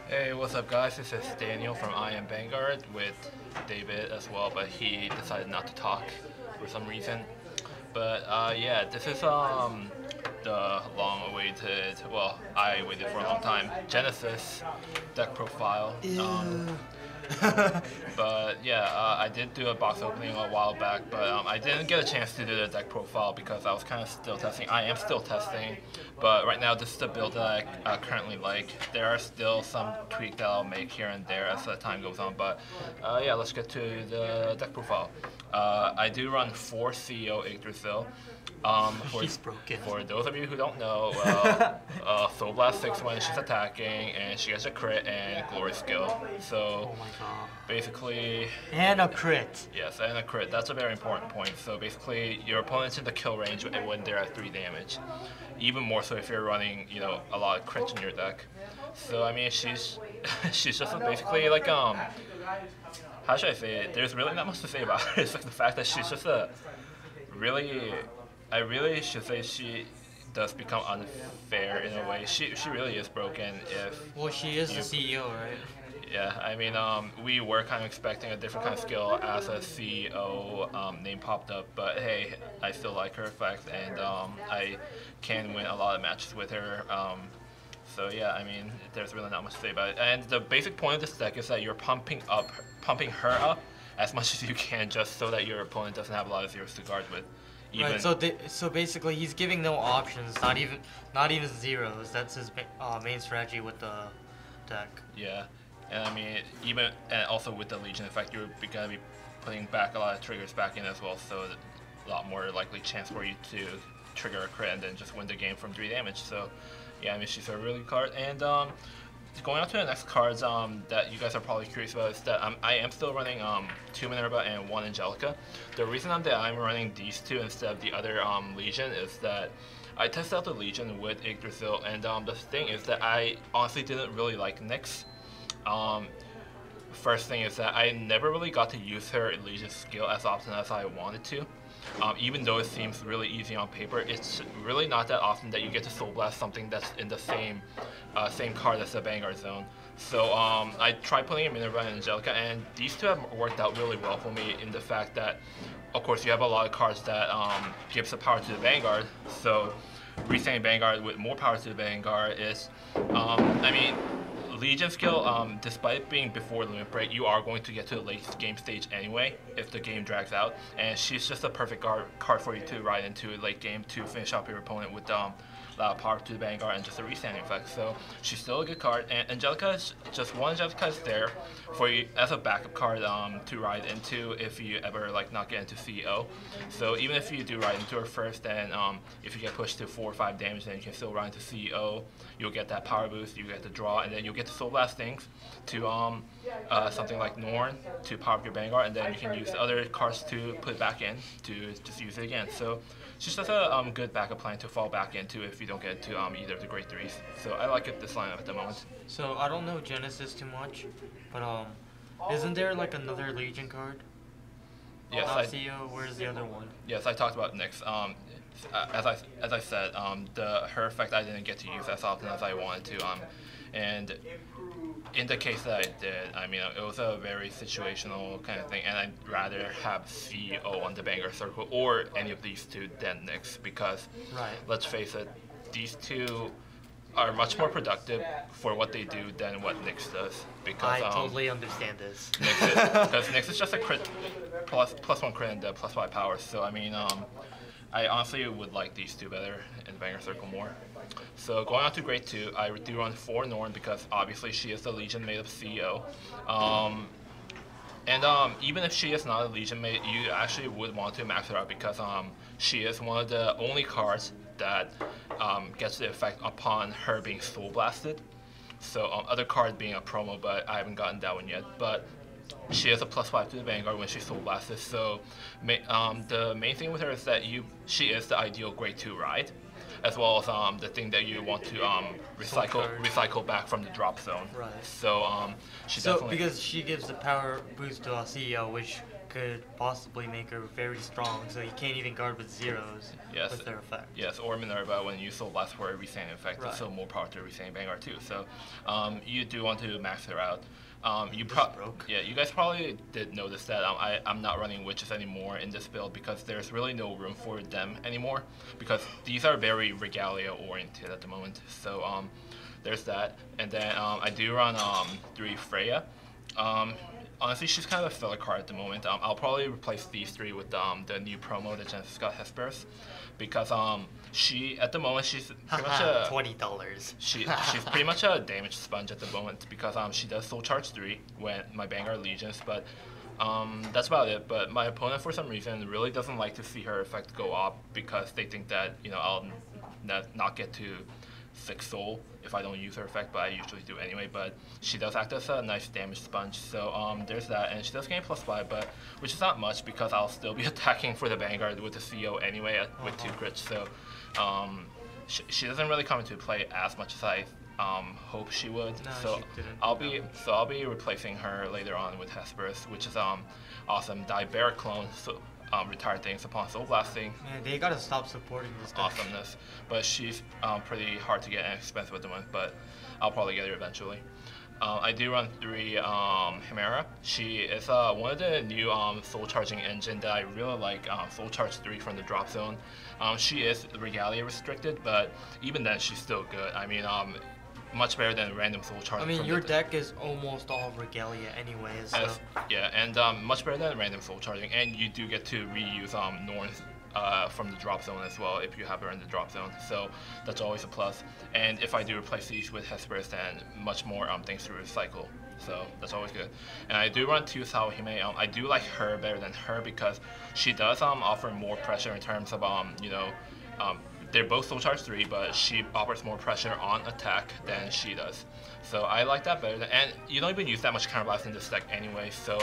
Hey, what's up, guys? This is Daniel from I Am Vanguard with David as well, but he decided not to talk for some reason. But yeah, this is the long-awaited. Well, I waited for a long time. Genesis deck profile. But yeah, I did do a box opening a while back, but I didn't get a chance to do the deck profile because I was kind of still testing. I am still testing, but right now this is the build that I currently like. There are still some tweaks that I'll make here and there as the time goes on, but yeah, let's get to the deck profile. I do run 4 CEO Yggdrasil. He's broken. For those of you who don't know, Soul Blast 6 when she's attacking, and she gets a crit and Glory skill. So Oh my god. basically, And a crit. yes, and a crit. That's a very important point. So basically, your opponent's in the kill range when they're at 3 damage. Even more so if you're running, a lot of crits in your deck. So I mean, she's she's just basically like how should I say it? There's really not much to say about her. It's like the fact that she's just a really. I really should say she does become unfair in a way. She really is broken if. Well, she is the CEO, right? Yeah, I mean, we were kind of expecting a different kind of skill as a CEO name popped up, but hey, I still like her effect, and I can win a lot of matches with her. So yeah, I mean, there's really not much to say about it. And the basic point of this deck is that you're pumping her up as much as you can, just so that your opponent doesn't have a lot of zeros to guard with. Right. So basically, he's giving no options, not even zeros. That's his main strategy with the deck. Yeah, and I mean, and also with the Legion effect, you're gonna be putting back a lot of triggers back in as well, so a lot more likely chance for you to trigger a crit and then just win the game from 3 damage. So yeah, I mean, she's a really good card. And going on to the next cards that you guys are probably curious about is that I am still running 2 Minerva and 1 Angelica. The reason that I'm running these 2 instead of the other Legion is that I tested out the Legion with Yggdrasil, and the thing is that I honestly didn't really like Nyx. First thing is that I never really got to use her Legion skill as often as I wanted to. Even though it seems really easy on paper, it's really not that often that you get to Soul Blast something that's in the same card as the Vanguard zone. So I tried putting in Minerva and Angelica, and these 2 have worked out really well for me in the fact that, of course, you have a lot of cards that gives the power to the Vanguard. So resetting Vanguard with more power to the Vanguard is, I mean, Legion skill, despite being before Limit Break, you are going to get to the late game stage anyway if the game drags out, and she's just a perfect card for you to ride into late game to finish up your opponent with a lot of power to the Vanguard and just a resetting effect. So she's still a good card, and Angelica is just one. Angelica is there for you as a backup card to ride into if you ever not get into CEO. So even if you do ride into her first, then if you get pushed to 4 or 5 damage, then you can still ride into CEO. You'll get that power boost, you get the draw, and then you'll get the Soul Blast things to something like Norn to power up your Vanguard, and then you can use other cards to put it back in to just use it again. So she's just a good backup plan to fall back into if you don't get to either of the Great Threes. So I like this lineup at the moment. So I don't know Genesis too much, but isn't there another Legion card? Yes, CEO. Where's the other one? Yes, I talked about Nyx. As I said, her effect I didn't get to use as often as I wanted to. And in the case that I did, I mean, it was a very situational kind of thing, and I'd rather have CEO on the Vanguard circle or any of these 2 than Nyx, because let's face it, these 2 are much more productive for what they do than what Nyx does. Because I totally understand this. Because Nyx is just a crit plus 1 crit and plus 5 power. So I mean, I honestly would like these 2 better in the Vanguard circle more. So going on to Grade 2, I do run 4 Norn because obviously she is the Legion made of CEO. And even if she is not a Legion mate, you actually would want to max her out because she is one of the only cards that gets the effect upon her being Soul Blasted. So other cards being a promo, but I haven't gotten that one yet. But she has a +5 to the Vanguard when she's Soul Blasted. So the main thing with her is that she is the ideal Grade 2 ride, as well as the thing that you want to recycle back from the drop zone. Right. So she definitely, because she gives the power boost to a CEO, which could possibly make her very strong, so you can't even guard with zeros with their effect. Yes, or Minerva, when you sold less for a Resaining effect, Right. it's still more power to Resaining Vanguard too. So you do want to max her out. Broke. Yeah, you guys probably did notice that I'm not running witches anymore in this build because there's really no room for them anymore because these are very Regalia oriented at the moment. So there's that, and then I do run 3 Freya. Honestly, she's kind of a filler card at the moment. I'll probably replace these 3 with the new promo that Genesis got, Hesperus, because she at the moment she's pretty much a $20. she's pretty much a damage sponge at the moment because she does Soul Charge 3 when my Vanguard Legions, but that's about it. But my opponent for some reason really doesn't like to see her effect go up because they think that I'll not get to 6 soul if I don't use her effect, but I usually do anyway. But she does act as a nice damage sponge, so there's that, and she does gain +5, but which is not much because I'll still be attacking for the Vanguard with the CO anyway with 2 crits. So she doesn't really come into play as much as I hope she would. No, so she didn't. I'll be replacing her later on with Hesperus, which is awesome. Diabaric clone. So, retire things upon soul blasting. Man, they gotta stop supporting this deck. Awesomeness, but she's pretty hard to get and expensive at the moment, but I'll probably get her eventually. I do run 3 Chimera. She is one of the new soul charging engine that I really like. Soul Charge 3 from the drop zone. She is Regalia restricted, but even then she's still good. I mean, much better than random soul charging. I mean, your deck is almost all Regalia anyways. So. Yeah, and much better than random soul charging, and you do get to reuse Norn from the drop zone as well if you have her in the drop zone. So that's always a plus. And if I do replace these with Hesperus, then much more things to recycle. So that's always good. And I do run 2 Sawahime. I do like her better than her because she does offer more pressure in terms of they're both Soul Charge 3, but she offers more pressure on attack than she does. So I like that better. And you don't even use that much counterblast in this deck anyway, so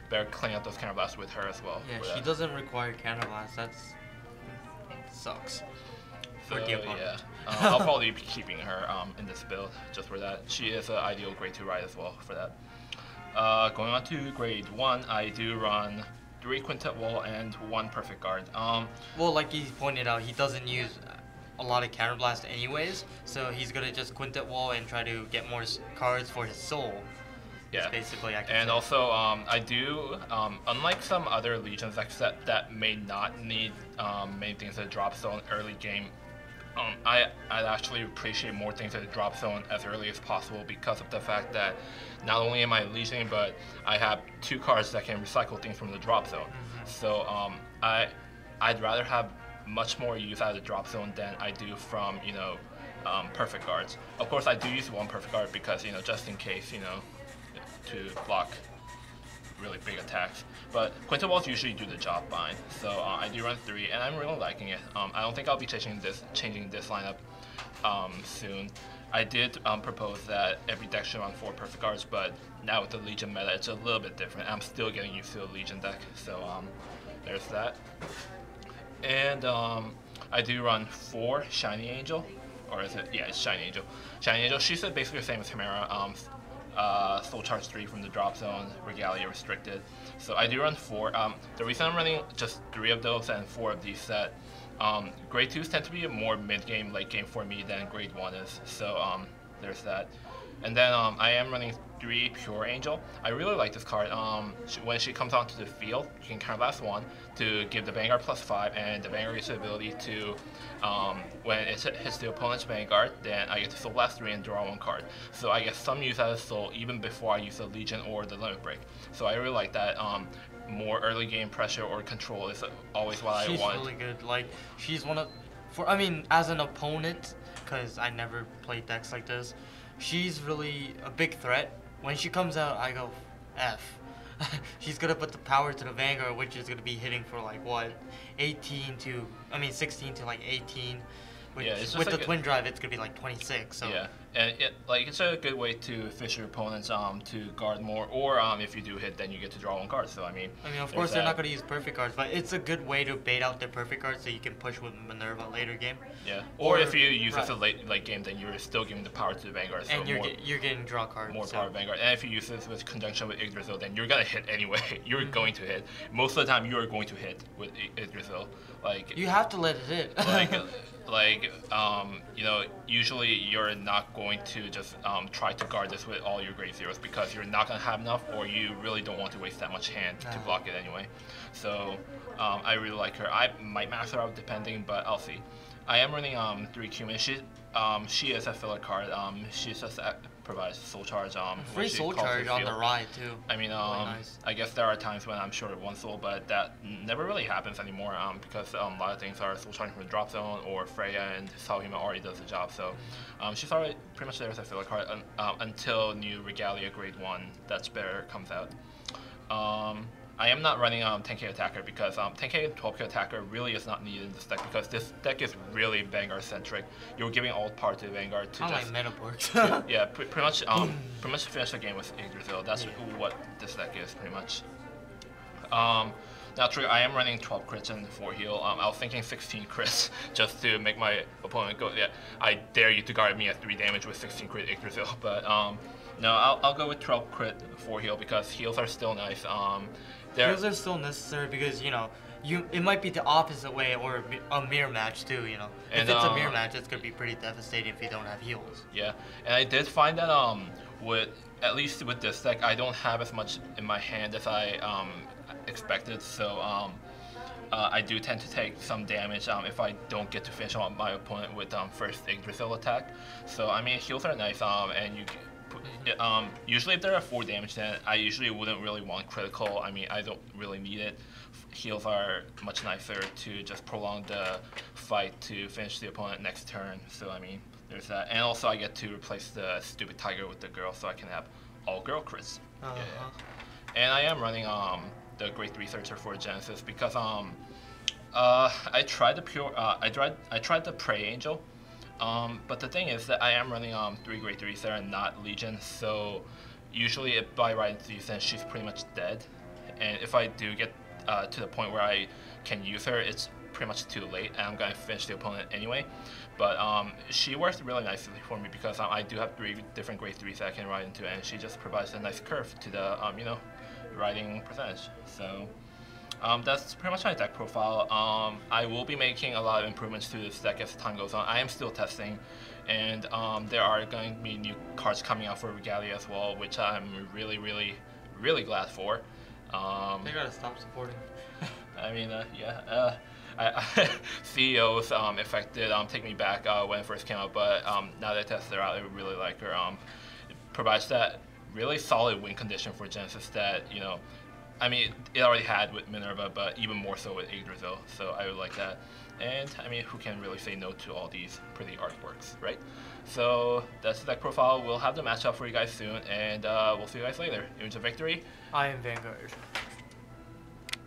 better clean up those counterblasts with her as well. Yeah, she doesn't require counterblast. That sucks. So yeah, I'll probably be keeping her in this build just for that. She is an ideal grade 2 ride as well for that. Going on to grade 1, I do run 3 Quintet Wall and 1 Perfect Guard. Well, like he pointed out, he doesn't use a lot of counterblast anyways, so he's gonna just Quintet Wall and try to get more cards for his soul. Yeah, basically I can and say. also I do, unlike some other Legions decks that may not need many things at drop zone early game, I'd actually appreciate more things at the drop zone as early as possible because of the fact that not only am I Legioning, but I have 2 cards that can recycle things from the drop zone. So I'd rather have much more use out of the drop zone than I do from Perfect Guards. Of course, I do use 1 Perfect Guard because just in case to block really big attacks. But Quintet Walls usually do the job fine, so I do run 3, and I'm really liking it. I don't think I'll be changing this lineup soon. I did propose that every deck should run 4 Perfect Guards, but now with the Legion meta, it's a little bit different. I'm still getting used to the Legion deck, so there's that. And I do run 4 Shiny Angel, or is it? Yeah, it's Shiny Angel. Shiny Angel, she's basically the same as Chimera. Soul Charge 3 from the drop zone, Regalia restricted. So I do run 4. The reason I'm running just 3 of those and 4 of these set, grade 2s tend to be more mid-game, late-game for me than grade 1 is. So there's that. And then I am running 3 Pure Angel. I really like this card. When she comes onto the field, you can counterblast 1 to give the Vanguard +5, and the Vanguard gets the ability to, when it hits the opponent's Vanguard, then I get to Soul Blast 3 and draw 1 card. So I get some use out of Soul even before I use the Legion or the Limit Break. So I really like that. More early game pressure or control is always what I want. She's really good. Like, she's one of, as an opponent, because I never played decks like this, she's really a big threat. When she comes out, I go, F. She's gonna put the power to the Vanguard, which is gonna be hitting for like what, 16 to like 18. Which, yeah, it's just with like the twin drive, it's gonna be like 26. So yeah, And it's a good way to fish your opponents to guard more, or if you do hit, then you get to draw one card. So I mean, of course they're not going to use perfect cards, but it's a good way to bait out their perfect cards so you can push with Minerva later game. Yeah. Or if you use this a late game, then you're still giving the power to the Vanguard. So and you're getting draw cards. More power Vanguard. And if you use this with conjunction with Yggdrasil, then you're gonna hit anyway. You're going to hit. Most of the time, you are going to hit with Yggdrasil. Like you have to let it hit. Usually you're not going to just try to guard this with all your grade zeros because you're not gonna have enough, or you really don't want to waste that much hand to block it anyway. So I really like her. I might max her out depending, but I'll see. I am running 3 Cumin. She is a filler card. She just provides soul charge. Free soul charge on the ride too. I mean, really nice. I guess there are times when I'm short of 1 soul, but that never really happens anymore because a lot of things are soul charging from the drop zone, or Freya and Salhima already does the job. So she's already pretty much there as a filler card until new Regalia Grade 1 that's better comes out. I am not running 10k attacker because 10k and 12k attacker really is not needed in this deck because this deck is really Vanguard centric. You're giving all power to Vanguard to just meta works. yeah, pretty much finish the game with Yggdrasil. That's what this deck is pretty much. Now, true, I am running 12 crits and 4 heal. I was thinking 16 crits just to make my opponent go. Yeah, I dare you to guard me at 3 damage with 16 crit Yggdrasil, but no, I'll go with 12 crit 4 heal because heals are still nice. Heals are still necessary because it might be the opposite way or a mirror match too. If it's a mirror match, it's gonna be pretty devastating if you don't have heals. Yeah, and I did find that at least with this deck, I don't have as much in my hand as I expected. So I do tend to take some damage if I don't get to finish on my opponent with first Yggdrasil attack. So I mean, heals are nice, and you. Usually if there are 4 damage, then I usually wouldn't really want critical. I mean, I don't really need it. Heals are much nicer to just prolong the fight to finish the opponent next turn. So I mean, there's that. And also I get to replace the stupid tiger with the girl, so I can have all girl crits. Yeah. And I am running the Grade 3 Searcher for Genesis because I tried the Prey Angel. But the thing is that I am running 3 Grade 3s there and not Legion, so usually if I ride into these, then she's pretty much dead. And if I do get to the point where I can use her, it's pretty much too late, and I'm going to finish the opponent anyway. But she works really nicely for me because I do have 3 different Grade 3s that I can ride into, and she just provides a nice curve to the riding percentage. So that's pretty much my deck profile. I will be making a lot of improvements to this deck as time goes on. I am still testing, and there are going to be new cards coming out for Regalia as well, which I'm really, really, really glad for. They gotta stop supporting. I mean, CEOs affected take me back when it first came out, but now that I tested her out, I really like her. It provides that really solid win condition for Genesis that I mean, it already had with Minerva, but even more so with Yggdrasil, so I would like that. And, I mean, who can really say no to all these pretty artworks, right? So, that's the deck profile. We'll have the matchup for you guys soon, and we'll see you guys later. Image of Victory. I am Vanguard.